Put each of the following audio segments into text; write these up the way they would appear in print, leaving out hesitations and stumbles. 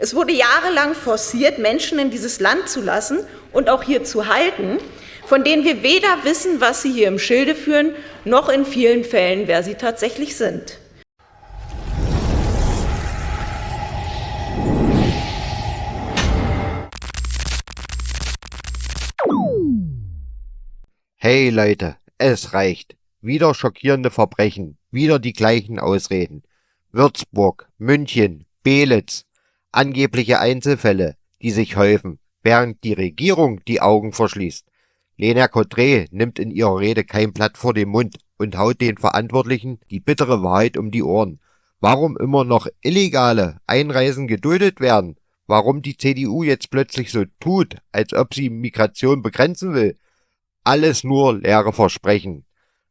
Es wurde jahrelang forciert, Menschen in dieses Land zu lassen und auch hier zu halten, von denen wir weder wissen, was sie hier im Schilde führen, noch in vielen Fällen, wer sie tatsächlich sind. Hey Leute, es reicht. Wieder schockierende Verbrechen, wieder die gleichen Ausreden. Würzburg, München, Belitz, angebliche Einzelfälle, die sich häufen, während die Regierung die Augen verschließt. Lena Codret nimmt in ihrer Rede kein Blatt vor den Mund und haut den Verantwortlichen die bittere Wahrheit um die Ohren. Warum immer noch illegale Einreisen geduldet werden? Warum die CDU jetzt plötzlich so tut, als ob sie Migration begrenzen will? Alles nur leere Versprechen.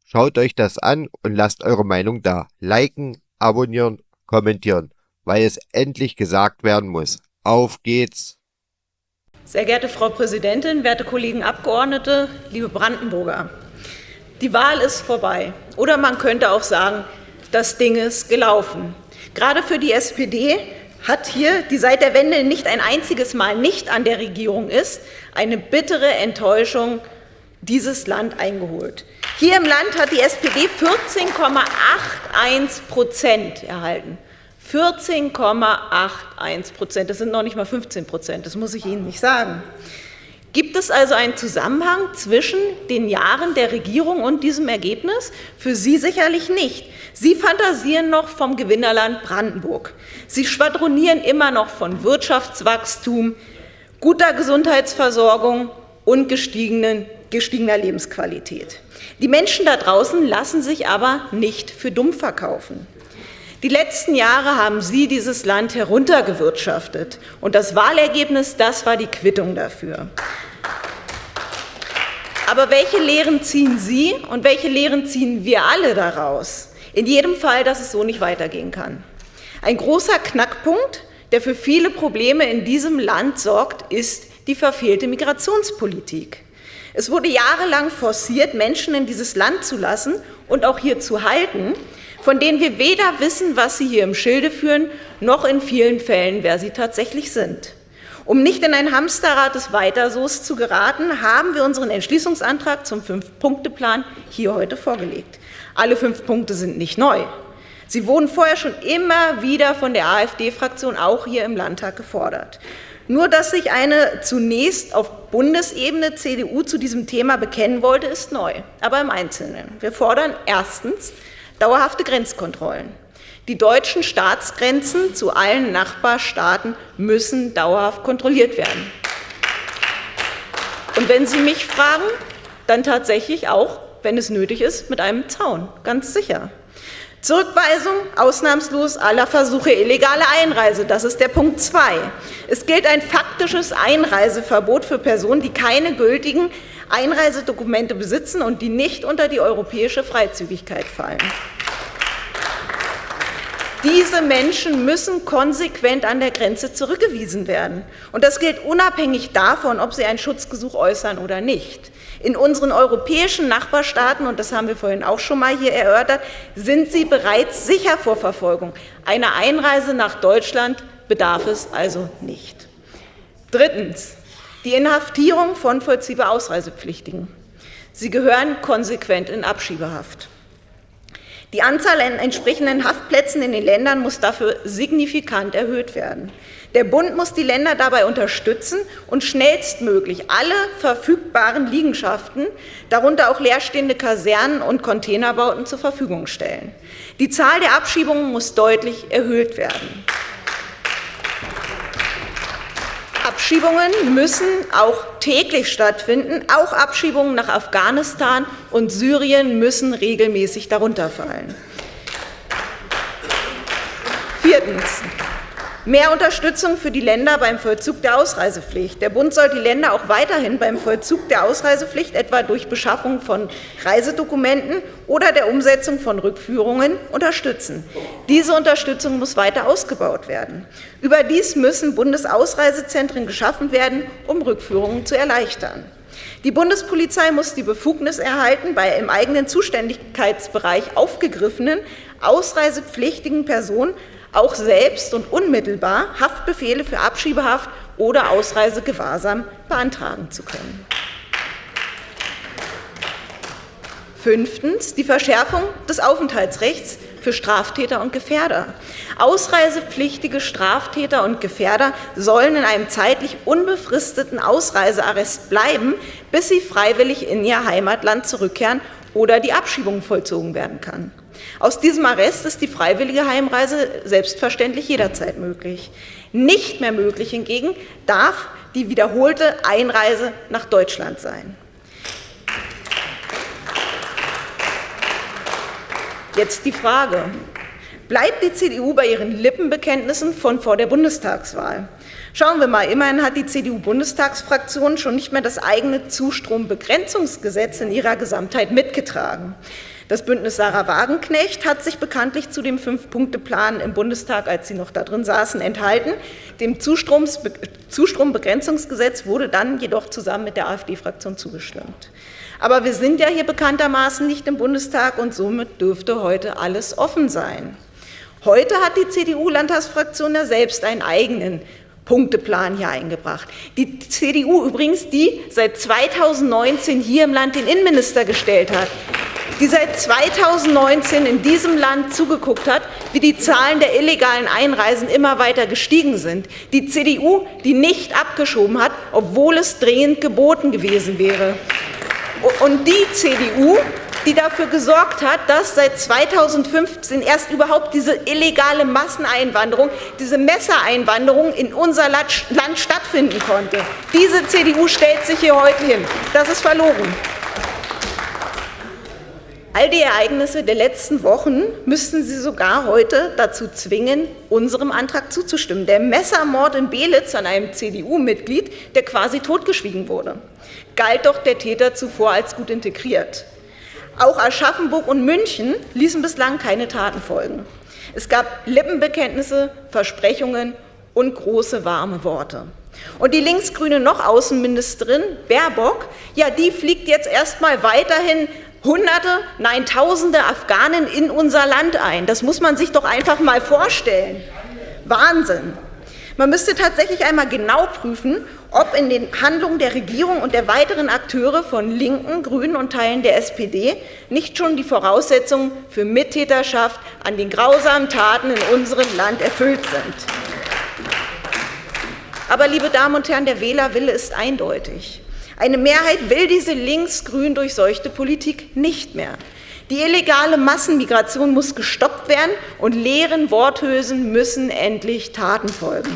Schaut euch das an und lasst eure Meinung da. Liken, abonnieren, kommentieren, weil es endlich gesagt werden muss. Auf geht's! Sehr geehrte Frau Präsidentin, werte Kollegen Abgeordnete, liebe Brandenburger. Die Wahl ist vorbei. Oder man könnte auch sagen, das Ding ist gelaufen. Gerade für die SPD hat hier, die seit der Wende nicht ein einziges Mal nicht an der Regierung ist, eine bittere Enttäuschung dieses Land eingeholt. Hier im Land hat die SPD 14,81% erhalten. 14,81%, das sind noch nicht mal 15%, das muss ich Ihnen nicht sagen. Gibt es also einen Zusammenhang zwischen den Jahren der Regierung und diesem Ergebnis? Für Sie sicherlich nicht. Sie fantasieren noch vom Gewinnerland Brandenburg. Sie schwadronieren immer noch von Wirtschaftswachstum, guter Gesundheitsversorgung und gestiegener Lebensqualität. Die Menschen da draußen lassen sich aber nicht für dumm verkaufen. Die letzten Jahre haben Sie dieses Land heruntergewirtschaftet. Und das Wahlergebnis, das war die Quittung dafür. Aber welche Lehren ziehen Sie und welche Lehren ziehen wir alle daraus? In jedem Fall, dass es so nicht weitergehen kann. Ein großer Knackpunkt, der für viele Probleme in diesem Land sorgt, ist die verfehlte Migrationspolitik. Es wurde jahrelang forciert, Menschen in dieses Land zu lassen und auch hier zu halten, von denen wir weder wissen, was sie hier im Schilde führen, noch in vielen Fällen, wer sie tatsächlich sind. Um nicht in ein Hamsterrad des Weitersos zu geraten, haben wir unseren Entschließungsantrag zum 5-Punkte-Plan hier heute vorgelegt. Alle 5 Punkte sind nicht neu. Sie wurden vorher schon immer wieder von der AfD-Fraktion auch hier im Landtag gefordert. Nur, dass sich eine zunächst auf Bundesebene CDU zu diesem Thema bekennen wollte, ist neu, aber im Einzelnen. Wir fordern erstens dauerhafte Grenzkontrollen. Die deutschen Staatsgrenzen zu allen Nachbarstaaten müssen dauerhaft kontrolliert werden. Und wenn Sie mich fragen, dann tatsächlich auch, wenn es nötig ist, mit einem Zaun, ganz sicher. Zurückweisung ausnahmslos aller Versuche illegaler Einreise, das ist der Punkt 2. Es gilt ein faktisches Einreiseverbot für Personen, die keine gültigen Einreisedokumente besitzen und die nicht unter die europäische Freizügigkeit fallen. Diese Menschen müssen konsequent an der Grenze zurückgewiesen werden. Und das gilt unabhängig davon, ob sie ein Schutzgesuch äußern oder nicht. In unseren europäischen Nachbarstaaten, und das haben wir vorhin auch schon mal hier erörtert, sind sie bereits sicher vor Verfolgung. Eine Einreise nach Deutschland bedarf es also nicht. Drittens, die Inhaftierung von vollziehbar Ausreisepflichtigen. Sie gehören konsequent in Abschiebehaft. Die Anzahl an entsprechenden Haftplätzen in den Ländern muss dafür signifikant erhöht werden. Der Bund muss die Länder dabei unterstützen und schnellstmöglich alle verfügbaren Liegenschaften, darunter auch leerstehende Kasernen und Containerbauten, zur Verfügung stellen. Die Zahl der Abschiebungen muss deutlich erhöht werden. Abschiebungen müssen auch täglich stattfinden. Auch Abschiebungen nach Afghanistan und Syrien müssen regelmäßig darunter fallen. Viertens. Mehr Unterstützung für die Länder beim Vollzug der Ausreisepflicht. Der Bund soll die Länder auch weiterhin beim Vollzug der Ausreisepflicht, etwa durch Beschaffung von Reisedokumenten oder der Umsetzung von Rückführungen, unterstützen. Diese Unterstützung muss weiter ausgebaut werden. Überdies müssen Bundesausreisezentren geschaffen werden, um Rückführungen zu erleichtern. Die Bundespolizei muss die Befugnis erhalten, bei im eigenen Zuständigkeitsbereich aufgegriffenen, ausreisepflichtigen Personen auch selbst und unmittelbar Haftbefehle für Abschiebehaft oder Ausreisegewahrsam beantragen zu können. 5. Die Verschärfung des Aufenthaltsrechts für Straftäter und Gefährder. Ausreisepflichtige Straftäter und Gefährder sollen in einem zeitlich unbefristeten Ausreisearrest bleiben, bis sie freiwillig in ihr Heimatland zurückkehren oder die Abschiebung vollzogen werden kann. Aus diesem Arrest ist die freiwillige Heimreise selbstverständlich jederzeit möglich. Nicht mehr möglich hingegen darf die wiederholte Einreise nach Deutschland sein. Jetzt die Frage: Bleibt die CDU bei ihren Lippenbekenntnissen von vor der Bundestagswahl? Schauen wir mal, immerhin hat die CDU-Bundestagsfraktion schon nicht mehr das eigene Zustrombegrenzungsgesetz in ihrer Gesamtheit mitgetragen. Das Bündnis Sarah Wagenknecht hat sich bekanntlich zu dem 5-Punkte-Plan im Bundestag, als sie noch da drin saßen, enthalten. Dem Zustrombegrenzungsgesetz wurde dann jedoch zusammen mit der AfD-Fraktion zugestimmt. Aber wir sind ja hier bekanntermaßen nicht im Bundestag und somit dürfte heute alles offen sein. Heute hat die CDU-Landtagsfraktion ja selbst einen eigenen Punkteplan hier eingebracht. Die CDU übrigens, die seit 2019 hier im Land den Innenminister gestellt hat, die seit 2019 in diesem Land zugeguckt hat, wie die Zahlen der illegalen Einreisen immer weiter gestiegen sind. Die CDU, die nicht abgeschoben hat, obwohl es dringend geboten gewesen wäre. Und die CDU, die dafür gesorgt hat, dass seit 2015 erst überhaupt diese illegale Masseneinwanderung, diese Messereinwanderung in unser Land stattfinden konnte. Diese CDU stellt sich hier heute hin. Das ist verlogen. All die Ereignisse der letzten Wochen müssten Sie sogar heute dazu zwingen, unserem Antrag zuzustimmen. Der Messermord in Belitz an einem CDU-Mitglied, der quasi totgeschwiegen wurde, galt doch der Täter zuvor als gut integriert. Auch Aschaffenburg und München ließen bislang keine Taten folgen. Es gab Lippenbekenntnisse, Versprechungen und große warme Worte. Und die linksgrüne Noch-Außenministerin Baerbock, ja, die fliegt jetzt erstmal weiterhin Hunderte, nein Tausende Afghanen in unser Land ein. Das muss man sich doch einfach mal vorstellen. Wahnsinn. Man müsste tatsächlich einmal genau prüfen, ob in den Handlungen der Regierung und der weiteren Akteure von Linken, Grünen und Teilen der SPD nicht schon die Voraussetzungen für Mittäterschaft an den grausamen Taten in unserem Land erfüllt sind. Aber, liebe Damen und Herren, der Wählerwille ist eindeutig. Eine Mehrheit will diese links-grün durchseuchte Politik nicht mehr. Die illegale Massenmigration muss gestoppt werden und leeren Worthülsen müssen endlich Taten folgen.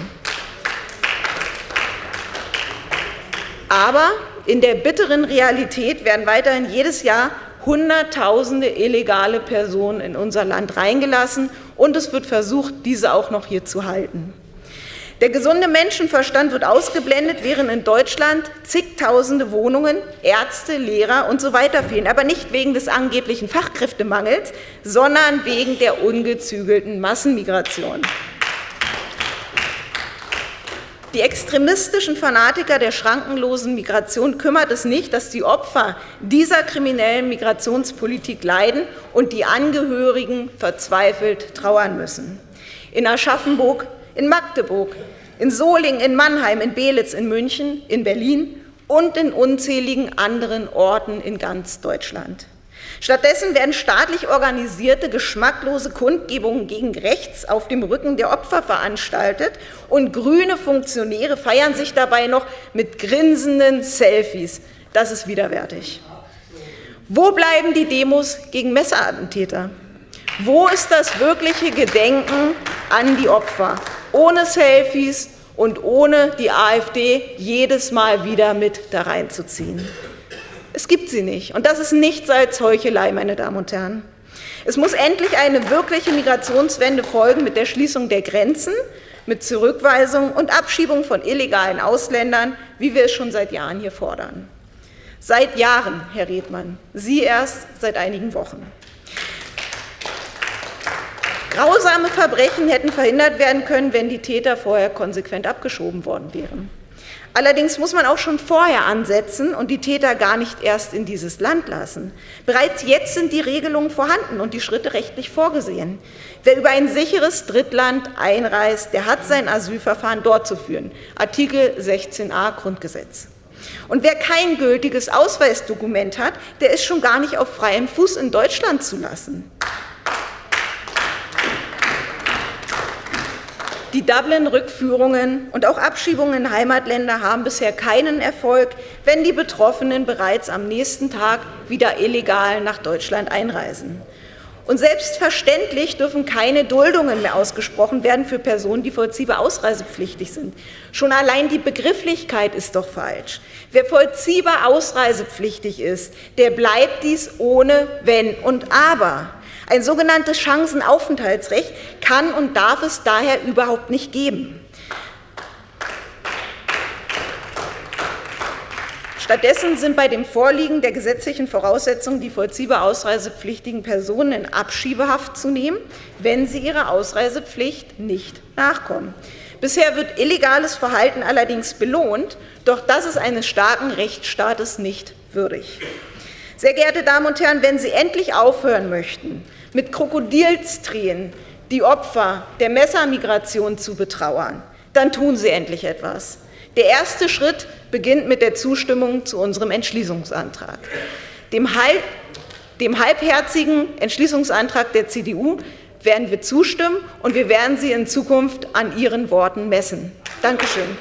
Aber in der bitteren Realität werden weiterhin jedes Jahr Hunderttausende illegale Personen in unser Land reingelassen und es wird versucht, diese auch noch hier zu halten. Der gesunde Menschenverstand wird ausgeblendet, während in Deutschland zigtausende Wohnungen, Ärzte, Lehrer und so weiter fehlen. Aber nicht wegen des angeblichen Fachkräftemangels, sondern wegen der ungezügelten Massenmigration. Die extremistischen Fanatiker der schrankenlosen Migration kümmert es nicht, dass die Opfer dieser kriminellen Migrationspolitik leiden und die Angehörigen verzweifelt trauern müssen. In Aschaffenburg, in Magdeburg, in Solingen, in Mannheim, in Belitz, in München, in Berlin und in unzähligen anderen Orten in ganz Deutschland. Stattdessen werden staatlich organisierte, geschmacklose Kundgebungen gegen rechts auf dem Rücken der Opfer veranstaltet und grüne Funktionäre feiern sich dabei noch mit grinsenden Selfies. Das ist widerwärtig. Wo bleiben die Demos gegen Messerattentäter? Wo ist das wirkliche Gedenken an die Opfer? Ohne Selfies und ohne die AfD jedes Mal wieder mit da reinzuziehen. Es gibt sie nicht. Und das ist nichts als Heuchelei, meine Damen und Herren. Es muss endlich eine wirkliche Migrationswende folgen mit der Schließung der Grenzen, mit Zurückweisung und Abschiebung von illegalen Ausländern, wie wir es schon seit Jahren hier fordern. Seit Jahren, Herr Redmann, Sie erst seit einigen Wochen. Grausame Verbrechen hätten verhindert werden können, wenn die Täter vorher konsequent abgeschoben worden wären. Allerdings muss man auch schon vorher ansetzen und die Täter gar nicht erst in dieses Land lassen. Bereits jetzt sind die Regelungen vorhanden und die Schritte rechtlich vorgesehen. Wer über ein sicheres Drittland einreist, der hat sein Asylverfahren dort zu führen. Artikel 16a Grundgesetz. Und wer kein gültiges Ausweisdokument hat, der ist schon gar nicht auf freiem Fuß in Deutschland zu lassen. Die Dublin-Rückführungen und auch Abschiebungen in Heimatländer haben bisher keinen Erfolg, wenn die Betroffenen bereits am nächsten Tag wieder illegal nach Deutschland einreisen. Und selbstverständlich dürfen keine Duldungen mehr ausgesprochen werden für Personen, die vollziehbar ausreisepflichtig sind. Schon allein die Begrifflichkeit ist doch falsch. Wer vollziehbar ausreisepflichtig ist, der bleibt dies ohne Wenn und Aber. Ein sogenanntes Chancenaufenthaltsrecht kann und darf es daher überhaupt nicht geben. Stattdessen sind bei dem Vorliegen der gesetzlichen Voraussetzungen die vollziehbar ausreisepflichtigen Personen in Abschiebehaft zu nehmen, wenn sie ihrer Ausreisepflicht nicht nachkommen. Bisher wird illegales Verhalten allerdings belohnt, doch das ist eines starken Rechtsstaates nicht würdig. Sehr geehrte Damen und Herren, wenn Sie endlich aufhören möchten, mit Krokodilstränen die Opfer der Messermigration zu betrauern, dann tun Sie endlich etwas. Der erste Schritt beginnt mit der Zustimmung zu unserem Entschließungsantrag. Dem halbherzigen Entschließungsantrag der CDU werden wir zustimmen und wir werden Sie in Zukunft an Ihren Worten messen. Dankeschön.